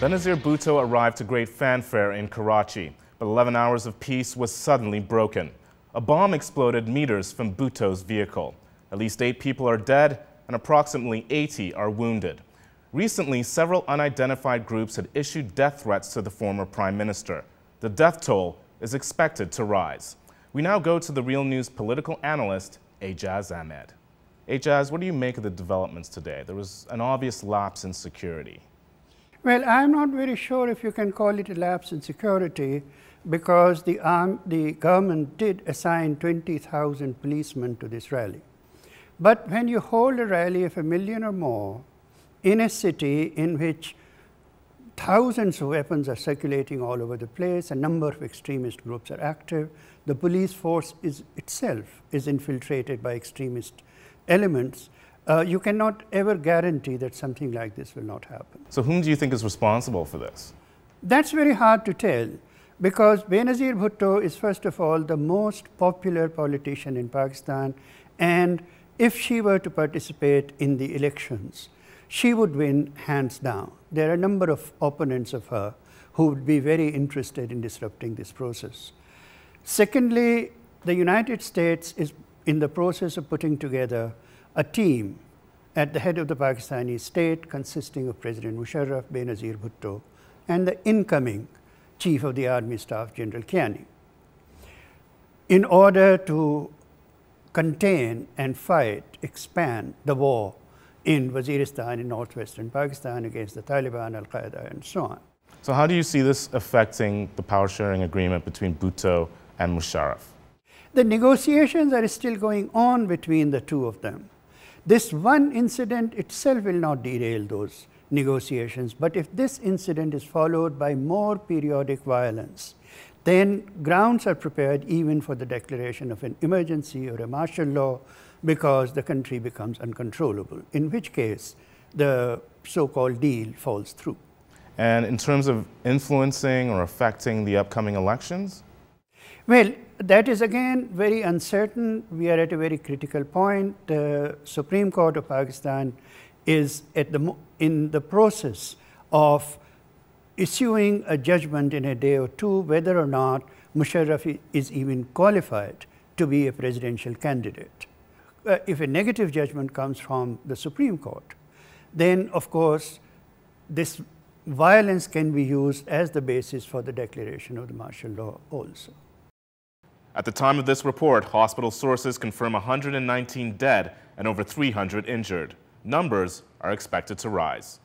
Benazir Bhutto arrived to great fanfare in Karachi, but 11 hours of peace was suddenly broken. A bomb exploded meters from Bhutto's vehicle. At least 8 people are dead and approximately 80 are wounded. Recently, several unidentified groups had issued death threats to the former prime minister. The death toll is expected to rise. We now go to the Real News political analyst, Aijaz Ahmed. Aijaz, what do you make of the developments today? There was an obvious lapse in security. Well, I'm not very sure if you can call it a lapse in security, because the government did assign 20,000 policemen to this rally. But when you hold a rally of 1 million or more in a city in which thousands of weapons are circulating all over the place, a number of extremist groups are active, the police force itself is infiltrated by extremist elements, you cannot ever guarantee that something like this will not happen. So whom do you think is responsible for this? That's very hard to tell, because Benazir Bhutto is, first of all, the most popular politician in Pakistan, and if she were to participate in the elections, she would win hands down. There are a number of opponents of her who would be very interested in disrupting this process. Secondly, the United States is in the process of putting together a team at the head of the Pakistani state consisting of President Musharraf, Benazir Bhutto, and the incoming Chief of the Army Staff, General Kiani, in order to contain and fight, expand the war in Waziristan in northwestern Pakistan against the Taliban, Al-Qaeda, and so on. So how do you see this affecting the power-sharing agreement between Bhutto and Musharraf? The negotiations are still going on between the two of them. This one incident itself will not derail those negotiations, but if this incident is followed by more periodic violence, then grounds are prepared even for the declaration of an emergency or a martial law, because the country becomes uncontrollable, in which case the so-called deal falls through. And in terms of influencing or affecting the upcoming elections? Well, that is again very uncertain. We are at a very critical point. The Supreme Court of Pakistan is in the process of issuing a judgment in a day or two whether or not Musharraf is even qualified to be a presidential candidate. If a negative judgment comes from the Supreme Court, then of course this violence can be used as the basis for the declaration of the martial law also. At the time of this report, hospital sources confirm 119 dead and over 300 injured. Numbers are expected to rise.